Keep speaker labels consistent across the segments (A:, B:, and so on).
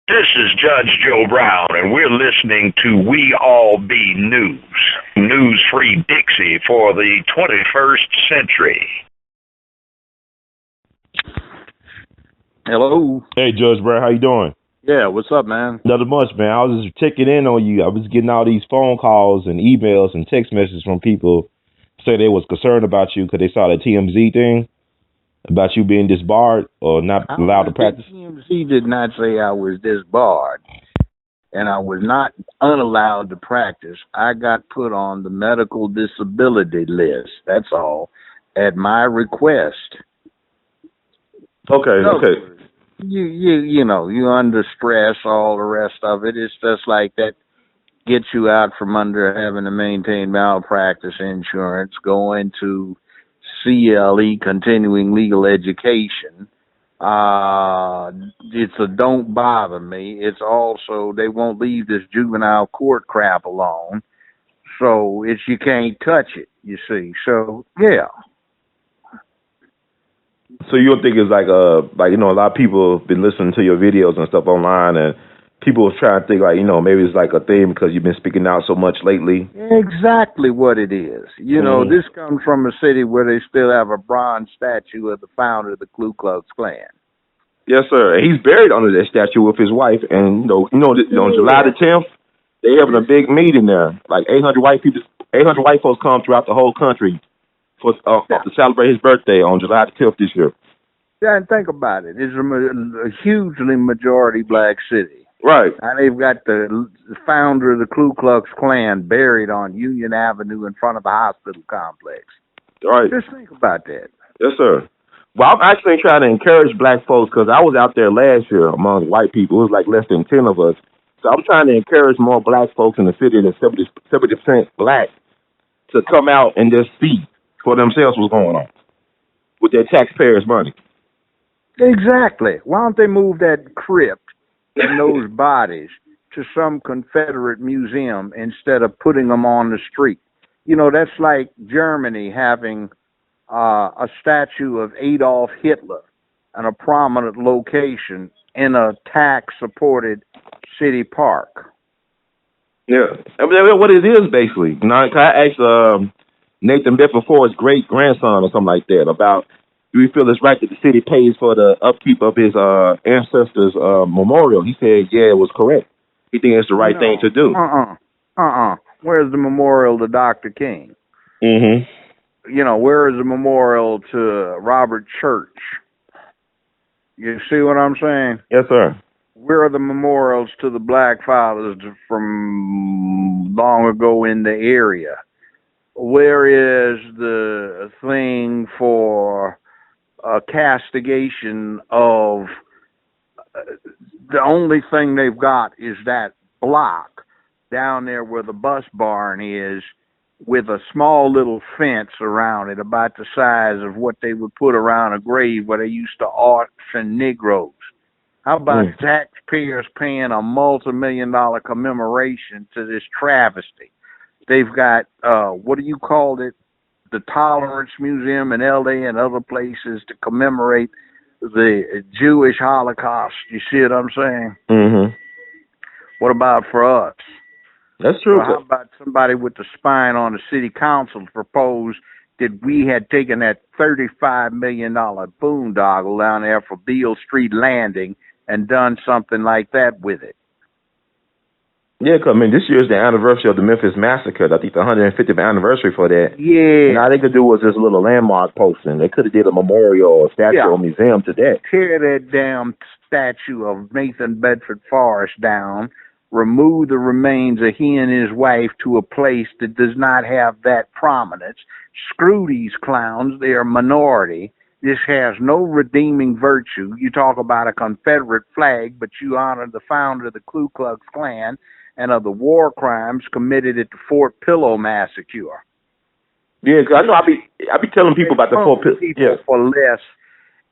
A: This is Judge Joe Brown, and we're listening to We All Be News. News-free Dixie for the 21st century.
B: Hello.
C: Hey, Judge Brown, how you doing?
B: Yeah, what's up, man?
C: Nothing much, man. I was just checking in on you. I was getting all these phone calls and emails and text messages from people saying they was concerned about you because they saw the TMZ thing about you being disbarred or not allowed to practice.
B: TMZ did not say I was disbarred, and I was not unallowed to practice. I got put on the medical disability list. That's all, at my request.
C: Okay.
B: You know, you under stress, all the rest of it. It's just like that gets you out from under having to maintain malpractice insurance, going to CLE, continuing legal education. It's a don't bother me. It's also they won't leave this juvenile court crap alone. So it's you can't touch it, you see. So yeah.
C: So you don't think it's like a lot of people have been listening to your videos and stuff online, and people are trying to think maybe it's like a thing because you've been speaking out so much lately.
B: Exactly what it is. You know, this comes from a city where they still have a bronze statue of the founder of the Ku Klux Klan.
C: Yes, sir. And he's buried under that statue with his wife, and on July the 10th, they having a big meeting there. Like 800 white people, 800 white folks come throughout the whole country for to celebrate his birthday on July the 10th this year.
B: Yeah, and think about it. It's a hugely majority black city.
C: Right.
B: And they've got the founder of the Ku Klux Klan buried on Union Avenue in front of the hospital complex.
C: Right.
B: Just think about that.
C: Yes, sir. Well, I'm actually trying to encourage black folks because I was out there last year among white people. It was like less than 10 of us. So I'm trying to encourage more black folks in the city that's 70% black to come out and just see for themselves what's going on with their taxpayers' money.
B: Exactly. Why don't they move that crypt and those bodies to some Confederate museum instead of putting them on the street? You know, that's like Germany having a statue of Adolf Hitler in a prominent location in a tax-supported city park.
C: Yeah, I mean, what it is basically. I asked Nathan Bedford Forrest's great-grandson or something like that about, do we feel it's right that the city pays for the upkeep of his ancestors' memorial? He said, yeah, it was correct. He thinks it's the right thing to do.
B: Where's the memorial to Dr. King?
C: Mm-hmm.
B: You know, where is the memorial to Robert Church? You see what I'm saying?
C: Yes, sir.
B: Where are the memorials to the black fathers from long ago in the area? Where is the thing for castigation of the only thing they've got is that block down there where the bus barn is, with a small little fence around it about the size of what they would put around a grave where they used to auction Negroes. How about taxpayers paying a multi-million-dollar commemoration to this travesty? They've got, what do you call it? The Tolerance Museum in L.A. and other places to commemorate the Jewish Holocaust. You see what I'm saying?
C: Mm-hmm.
B: What about for us?
C: That's true.
B: So how about somebody with the spine on the city council propose that we had taken that $35 million boondoggle down there for Beale Street Landing and done something like that with it?
C: Yeah, because, I mean, this year is the anniversary of the Memphis Massacre. I think the 150th anniversary for that.
B: Yeah.
C: And all they could do was this little landmark posting. They could have did a memorial or statue or museum to that.
B: Tear that damn statue of Nathan Bedford Forrest down, remove the remains of he and his wife to a place that does not have that prominence. Screw these clowns. They are minority. This has no redeeming virtue. You talk about a Confederate flag, but you honor the founder of the Ku Klux Klan and of the war crimes committed at the Fort Pillow Massacre.
C: Yeah, because I know I be telling people about the Fort Pillow.
B: Yeah. For less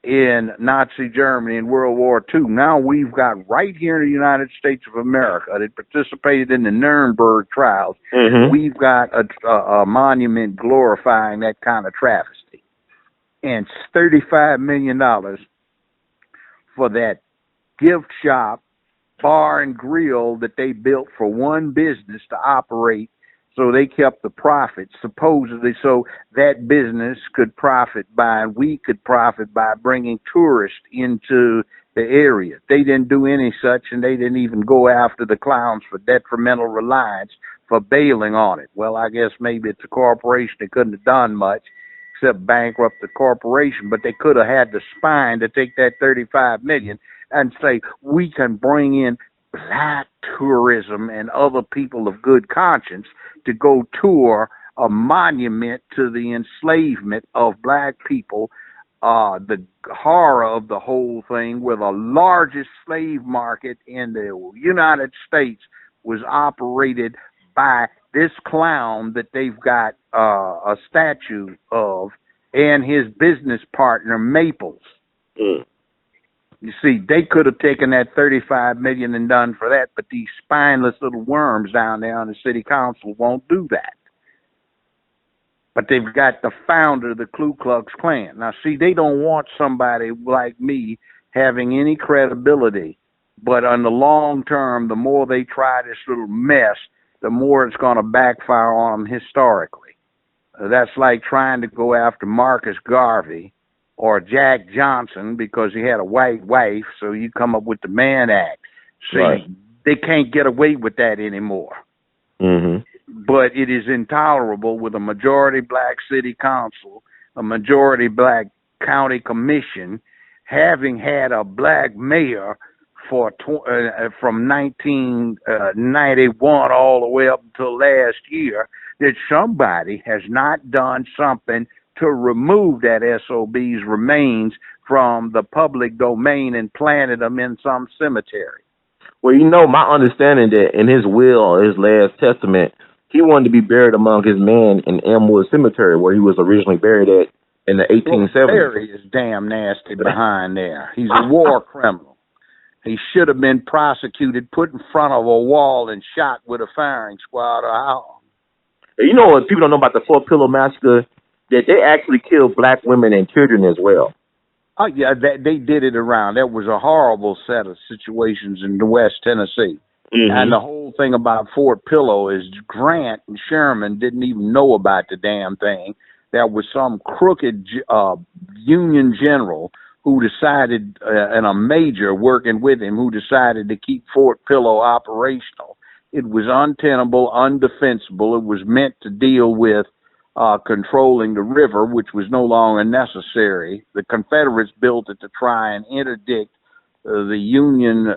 B: in Nazi Germany in World War II. Now we've got right here in the United States of America that participated in the Nuremberg trials.
C: Mm-hmm.
B: We've got a monument glorifying that kind of travesty. And $35 million for that gift shop bar and grill that they built for one business to operate, so they kept the profit supposedly, so that business could profit by, and we could profit by bringing tourists into the area. They didn't do any such, and they didn't even go after the clowns for detrimental reliance for bailing on it. Well, I guess maybe it's a corporation. They couldn't have done much except bankrupt the corporation, but they could have had the spine to take that 35 million and say, we can bring in black tourism and other people of good conscience to go tour a monument to the enslavement of black people, the horror of the whole thing, where the largest slave market in the United States was operated by this clown that they've got a statue of, and his business partner Maples.
C: Mm.
B: You see, they could have taken that 35 million and done for that, but these spineless little worms down there on the city council won't do that. But they've got the founder of the Ku Klux Klan. Now, see, they don't want somebody like me having any credibility. But on the long term, the more they try this little mess, the more it's going to backfire on them historically. That's like trying to go after Marcus Garvey or Jack Johnson because he had a white wife, so you come up with the Mann Act. See,
C: right.
B: They can't get away with that anymore.
C: Mm-hmm.
B: But it is intolerable with a majority black city council, a majority black county commission, having had a black mayor for from 1991 all the way up until last year, that somebody has not done something to remove that SOB's remains from the public domain and planted them in some cemetery.
C: Well, you know, my understanding that in his will, his last testament, he wanted to be buried among his men in Elmwood Cemetery, where he was originally buried at in the 1870s.
B: Well, Perry is damn nasty behind there. He's a war criminal. He should have been prosecuted, put in front of a wall, and shot with a firing squad or how.
C: You know what people don't know about the Fort Pillow Massacre? That they actually killed black women and children as well.
B: Oh, yeah, they did it around. That was a horrible set of situations in the West Tennessee. Mm-hmm. And the whole thing about Fort Pillow is Grant and Sherman didn't even know about the damn thing. There was some crooked Union general who decided, and a major working with him, who decided to keep Fort Pillow operational. It was untenable, undefensible. It was meant to deal with controlling the river, which was no longer necessary. The Confederates built it to try and interdict the Union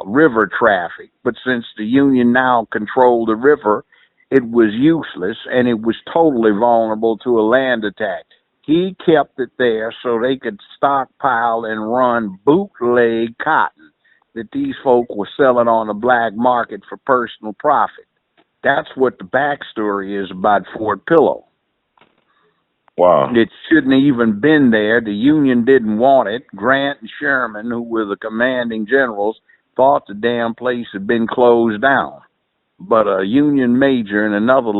B: river traffic. But since the Union now controlled the river, it was useless, and it was totally vulnerable to a land attack. He kept it there so they could stockpile and run bootleg cotton that these folk were selling on the black market for personal profit. That's what the backstory is about Fort Pillow.
C: Wow.
B: It shouldn't have even been there. The Union didn't want it. Grant and Sherman, who were the commanding generals, thought the damn place had been closed down. But a Union major and another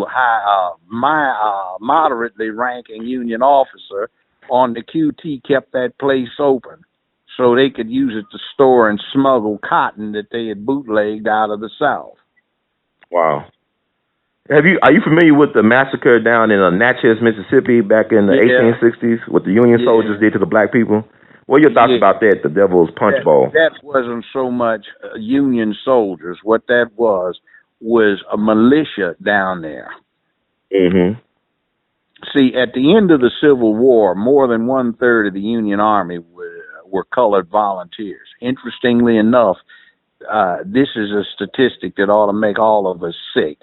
B: moderately ranking Union officer on the QT kept that place open so they could use it to store and smuggle cotton that they had bootlegged out of the South.
C: Wow. Are you familiar with the massacre down in Natchez, Mississippi, back in the 1860s, what the Union soldiers did to the black people? What are your thoughts about that, the Devil's Punch Bowl?
B: That wasn't so much Union soldiers. What that was a militia down there.
C: Mm-hmm. See,
B: at the end of the Civil War, more than 1/3 of the Union Army were colored volunteers. Interestingly enough, this is a statistic that ought to make all of us sick.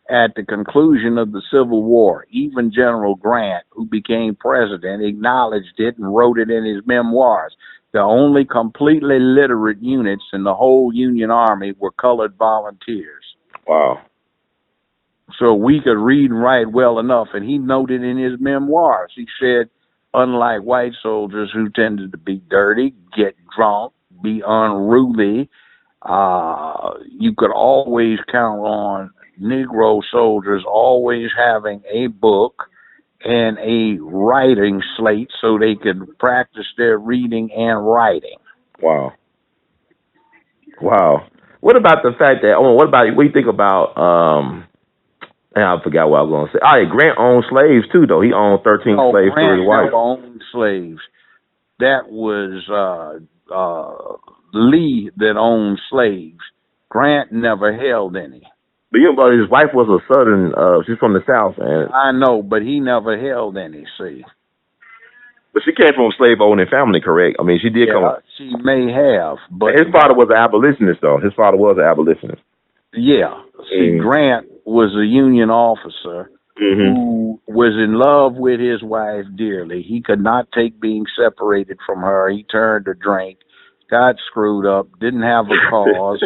B: At the conclusion of the Civil War, even General Grant, who became president, acknowledged it and wrote it in his memoirs. The only completely literate units in the whole Union Army were colored volunteers.
C: Wow.
B: So we could read and write well enough, and he noted in his memoirs, he said, unlike white soldiers who tended to be dirty, get drunk, be unruly, you could always count on Negro soldiers always having a book and a writing slate so they could practice their reading and writing.
C: Wow. Wow. What about the fact that? Oh, what do you think about? I forgot what I was going to say. Oh, yeah, Grant owned slaves too, though. He owned 13
B: No,
C: slaves through his
B: Grant
C: wife.
B: never owned slaves. That was Lee that owned slaves. Grant never held any.
C: But you know, his wife was a Southern. She's from the South, and
B: I know, but he never held any. See,
C: but she came from a slave owning family, correct? I mean, she did come.
B: yeah, she may have, but
C: His father was an abolitionist, though. His father was an abolitionist.
B: yeah. See, Grant was a Union officer who was in love with his wife dearly. He could not take being separated from her. He turned to drink, got screwed up, didn't have a cause,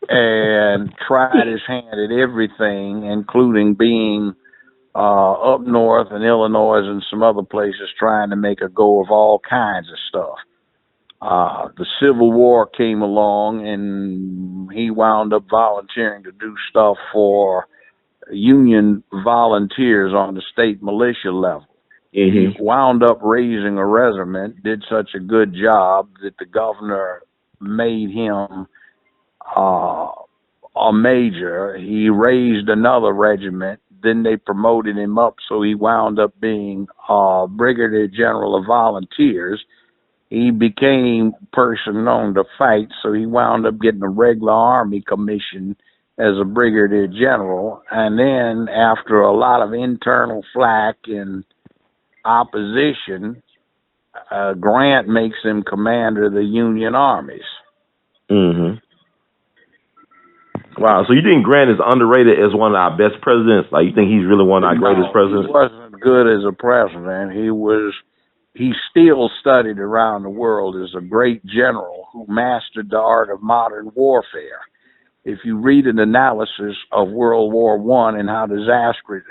B: and tried his hand at everything, including being up north in Illinois and some other places, trying to make a go of all kinds of stuff. The Civil War came along, and he wound up volunteering to do stuff for Union volunteers on the state militia level. He wound up raising a regiment, did such a good job that the governor made him a major. He raised another regiment. Then they promoted him up, so he wound up being brigadier general of volunteers. He became a person known to fight, so he wound up getting a regular army commission as a brigadier general. And then, after a lot of internal flack and opposition, Grant makes him commander of the Union armies.
C: Wow. So you think Grant is underrated as one of our best presidents? Like, you think he's really one of our greatest presidents?
B: He wasn't good as a president. He still studied around the world as a great general who mastered the art of modern warfare. If you read an analysis of World War I and how disastrous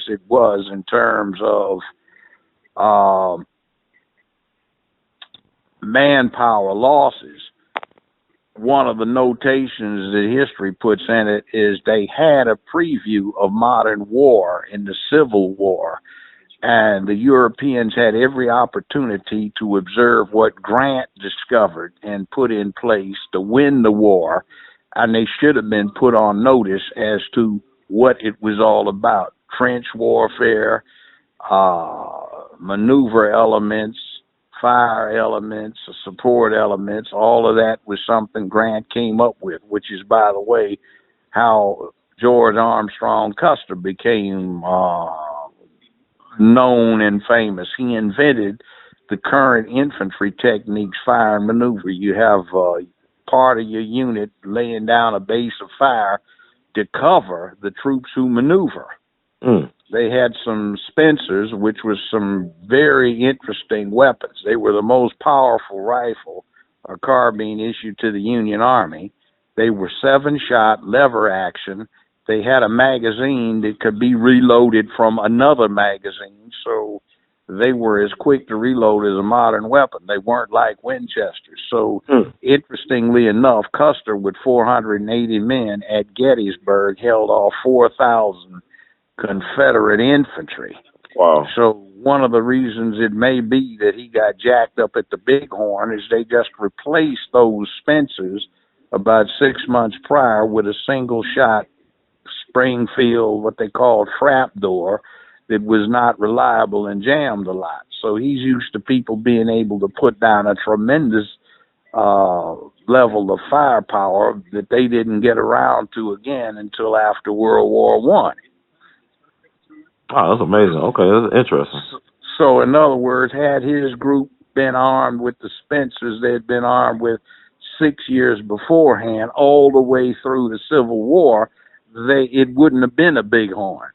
B: it was in terms of manpower losses, one of the notations that history puts in it is they had a preview of modern war in the Civil War. And the Europeans had every opportunity to observe what Grant discovered and put in place to win the war. And they should have been put on notice as to what it was all about. Trench warfare, maneuver elements, fire elements, support elements, all of that was something Grant came up with, which is, by the way, how George Armstrong Custer became known and famous. He invented the current infantry techniques, fire and maneuver. You have part of your unit laying down a base of fire to cover the troops who maneuver. They had some Spencers, which was some very interesting weapons. They were the most powerful rifle or carbine issued to the Union Army. They were 7-shot, lever action. They had a magazine that could be reloaded from another magazine, so they were as quick to reload as a modern weapon. They weren't like Winchesters. So, interestingly enough, Custer, with 480 men at Gettysburg, held off 4,000 Confederate infantry.
C: Wow.
B: So one of the reasons it may be that he got jacked up at the Bighorn is they just replaced those Spencers about 6 months prior with a single shot Springfield, what they called trapdoor, that was not reliable and jammed a lot. So he's used to people being able to put down a tremendous level of firepower that they didn't get around to again until after World War I.
C: Oh, that's amazing. Okay, that's interesting.
B: So, in other words, had his group been armed with the Spencers they had been armed with 6 years beforehand, all the way through the Civil War, it wouldn't have been a Bighorn.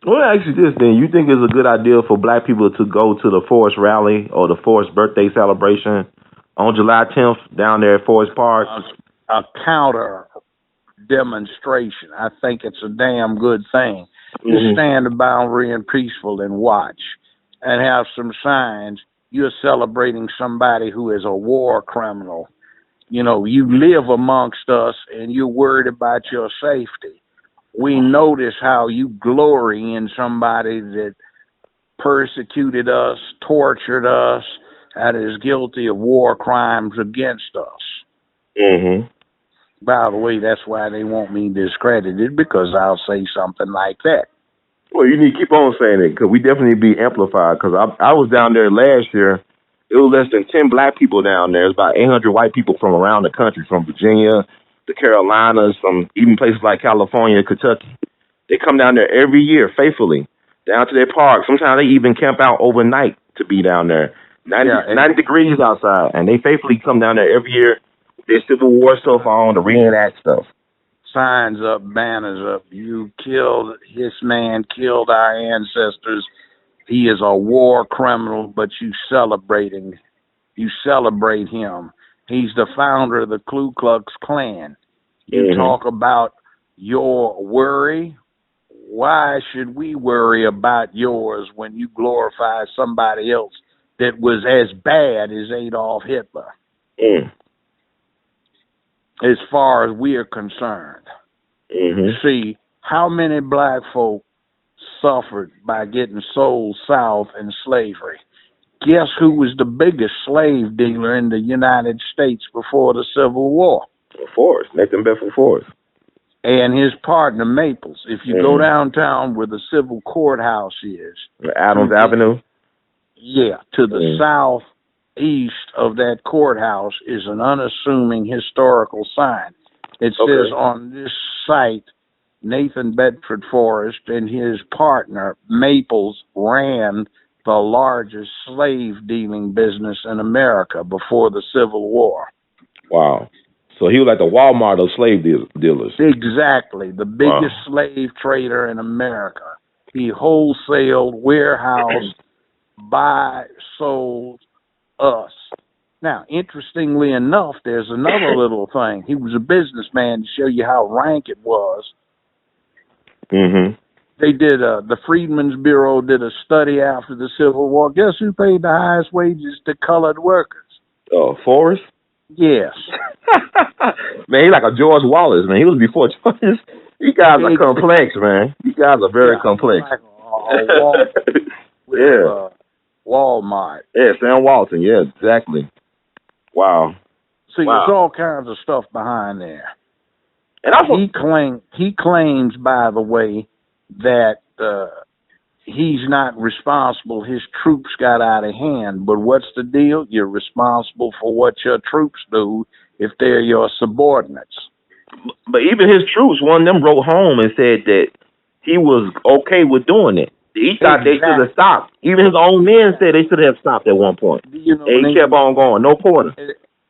C: Well, actually, this then, you think it's a good idea for black people to go to the Forrest rally or the Forrest birthday celebration on July 10th down there at Forrest Park?
B: A counter demonstration. I think it's a damn good thing. Just stand about and peaceful and watch and have some signs. You're celebrating somebody who is a war criminal. You know, you live amongst us and you're worried about your safety. We notice how you glory in somebody that persecuted us, tortured us, that is guilty of war crimes against us.
C: Mm-hmm.
B: By the way, that's why they want me discredited, because I'll say something like that.
C: Well, you need to keep on saying it, because we definitely be amplified. Because I was down there last year. It was less than 10 black people down there. It's about 800 white people from around the country, from Virginia, the Carolinas, from even places like California, Kentucky. They come down there every year faithfully, down to their park. Sometimes they even camp out overnight to be down there. 90 degrees outside, and they faithfully come down there every year with their Civil War stuff on, to reenact stuff.
B: Signs up, banners up. You killed, this man killed our ancestors. He is a war criminal, but you celebrate him. He's the founder of the Ku Klux Klan. You talk about your worry. Why should we worry about yours when you glorify somebody else that was as bad as Adolf Hitler? As far as we are concerned. See, how many black folk suffered by getting sold south in slavery? Guess who was the biggest slave dealer in the United States before the Civil War?
C: Forrest, BEdford Forrest.
B: And his partner, Maples. If you go downtown where the civil courthouse is.
C: Adams Avenue?
B: Yeah, to the southeast of that courthouse is an unassuming historical sign. It says on this site, Nathan Bedford Forrest and his partner, Maples, ran the largest slave dealing business in America before the Civil War.
C: Wow. So he was like the Walmart of slave dealers.
B: Exactly. The biggest slave trader in America. He wholesaled, warehoused, sold us. Now, interestingly enough, there's another little thing. He was a businessman, to show you how rank it was. They did, the Freedmen's Bureau did a study after the Civil War. Guess who paid the highest wages to colored workers?
C: Forrest?
B: Yes.
C: Man, he's like a George Wallace, man. He was before George. You guys are complex, man. You guys are very complex.
B: Like a Walmart.
C: Yeah, Sam Walton. Yeah, exactly. Wow.
B: See, there's all kinds of stuff behind there.
C: And also,
B: he claims, by the way, that he's not responsible. His troops got out of hand. But what's the deal? You're responsible for what your troops do if they're your subordinates.
C: But even his troops, one of them wrote home and said that he was okay with doing it. He thought they should have stopped. Even his own men said they should have stopped at one point. And he kept on going, no quarter.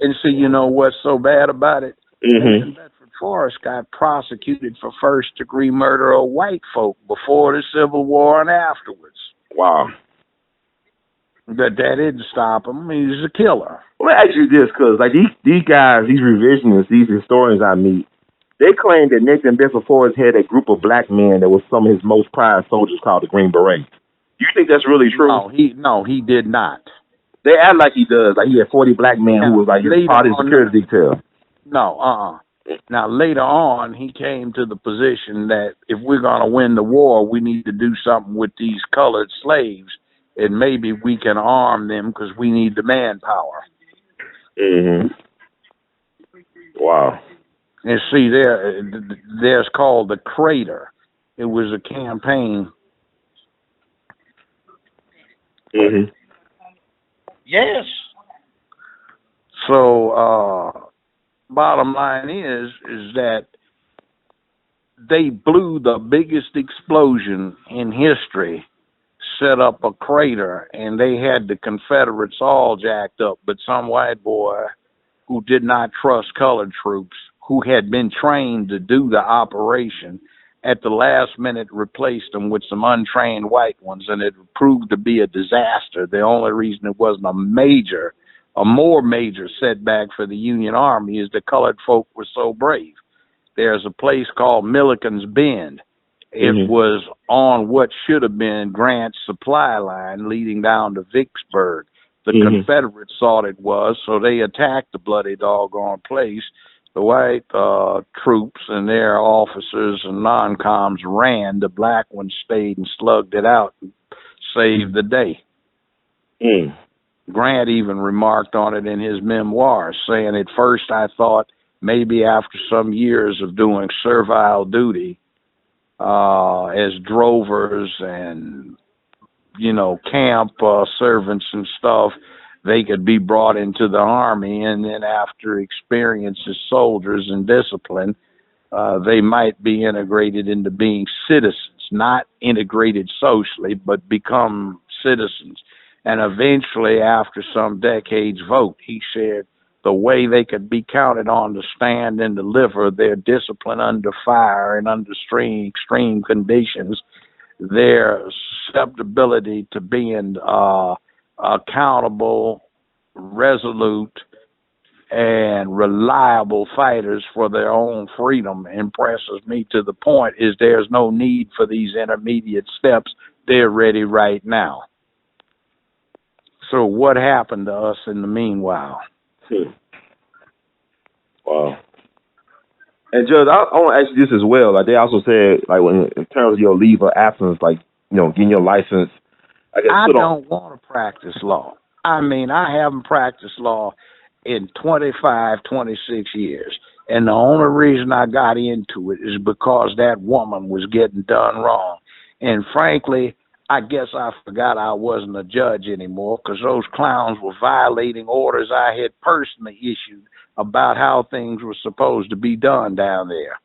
B: And see, you know what's so bad about it? Nathan Bedford Forrest got prosecuted for first-degree murder of white folk before the Civil War and afterwards.
C: Wow.
B: That didn't stop him. He's a killer.
C: Let me ask you this, because like these guys, these revisionists, these historians I meet, they claim that Nathan Bedford Forrest had a group of black men that was some of his most prized soldiers called the Green Berets. Do you think that's really true?
B: No, he did not.
C: They act like he does. Like he had 40 black men who was like part of his security detail.
B: No, Now, later on, he came to the position that if we're going to win the war, we need to do something with these colored slaves, and maybe we can arm them because we need the manpower.
C: Wow.
B: And see, there's called the Crater. It was a campaign. Yes. So, bottom line is that they blew the biggest explosion in history, set up a crater, and they had the Confederates all jacked up, but some white boy who did not trust colored troops, who had been trained to do the operation, at the last minute replaced them with some untrained white ones, and it proved to be a disaster. The only reason it wasn't a more major setback for the Union Army is the colored folk were so brave. There's a place called Milliken's Bend. It was on what should have been Grant's supply line leading down to Vicksburg. The Confederates thought it was, so they attacked the bloody doggone place. The white troops and their officers and non-coms ran. The black ones stayed and slugged it out and saved the day. Grant even remarked on it in his memoirs, saying, at first I thought maybe after some years of doing servile duty as drovers and, camp servants and stuff, they could be brought into the Army, and then after experience as soldiers and discipline, they might be integrated into being citizens, not integrated socially, but become citizens. And eventually, after some decades vote, he said the way they could be counted on to stand and deliver their discipline under fire and under extreme conditions, their susceptibility to being accountable, resolute, and reliable fighters for their own freedom impresses me to the point is there's no need for these intermediate steps. They're ready right now. So what happened to us in the meanwhile?
C: Wow. And Judge, I want to ask you this as well. Like they also said, like when in terms of your leave of absence, like getting your license.
B: I don't want to practice law. I mean, I haven't practiced law in 25, 26 years. And the only reason I got into it is because that woman was getting done wrong. And frankly, I guess I forgot I wasn't a judge anymore because those clowns were violating orders I had personally issued about how things were supposed to be done down there.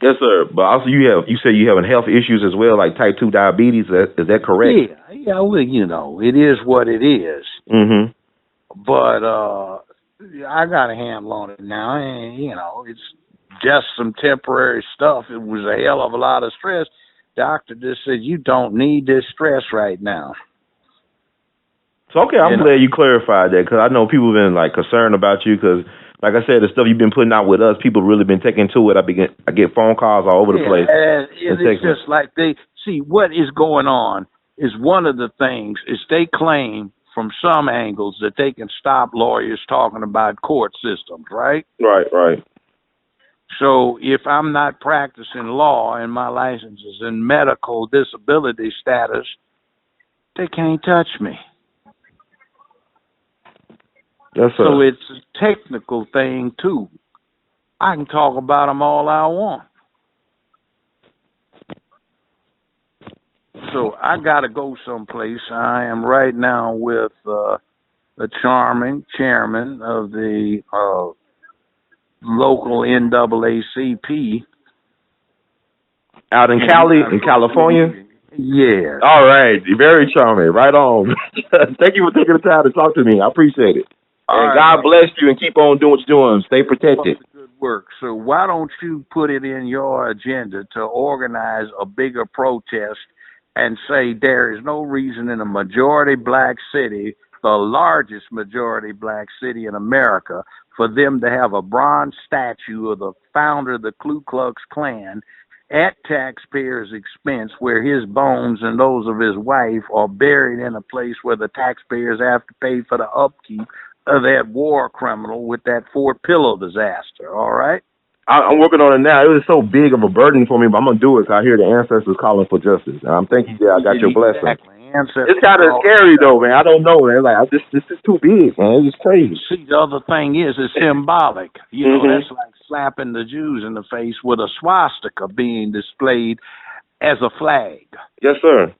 C: Yes, sir. But also you say you having health issues as well, like type 2 diabetes. Is that correct?
B: Yeah. Well, it is what it is.
C: Mm-hmm.
B: But I got a handle on it now, and it's just some temporary stuff. It was a hell of a lot of stress. Doctor just said you don't need this stress right now.
C: So okay, I'm glad you clarified that because I know people have been like concerned about you because, like I said, the stuff you've been putting out with us, people really been taking to it. I get phone calls all over the place.
B: And it's just like they see what is going on is one of the things is they claim from some angles that they can stop lawyers talking about court systems, right?
C: Right.
B: So if I'm not practicing law and my license is in medical disability status, they can't touch me.
C: Yes, sir.
B: So it's a technical thing too. I can talk about them all I want. So I got to go someplace. I am right now with the charming chairman of the local NAACP.
C: Out in Cali, in California?
B: Yeah.
C: All right. Very charming. Right on. Thank you for taking the time to talk to me. I appreciate it. And God bless you and keep on doing what you're doing. Stay protected.
B: Good work. So why don't you put it in your agenda to organize a bigger protest and say there is no reason in a majority black city, the largest majority black city in America, for them to have a bronze statue of the founder of the Ku Klux Klan at taxpayers' expense, where his bones and those of his wife are buried in a place where the taxpayers have to pay for the upkeep of that war criminal with that Fort Pillow disaster, all right?
C: I'm working on it now. It was so big of a burden for me, but I'm going to do it because I hear the ancestors calling for justice. And I'm thinking, I got your blessing. It's kind of scary, though, man. I don't know, man. Like, this is too big, man. It's crazy.
B: See, the other thing is, it's symbolic. That's like slapping the Jews in the face with a swastika being displayed as a flag.
C: Yes, sir.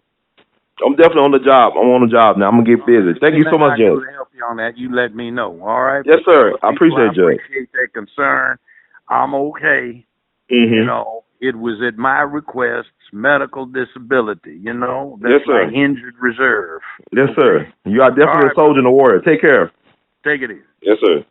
C: I'm definitely on the job. I'm on the job now. I'm going to get busy. Thank you so much, Judge.
B: To help you on that, you let me know, all right?
C: Yes, sir. I appreciate it, Judge.
B: I appreciate that concern. I'm okay. It was at my request, medical disability, that's
C: yes, sir.
B: my injured reserve.
C: Yes, sir. You are definitely a soldier and a warrior. Take care.
B: Take it easy.
C: Yes, sir.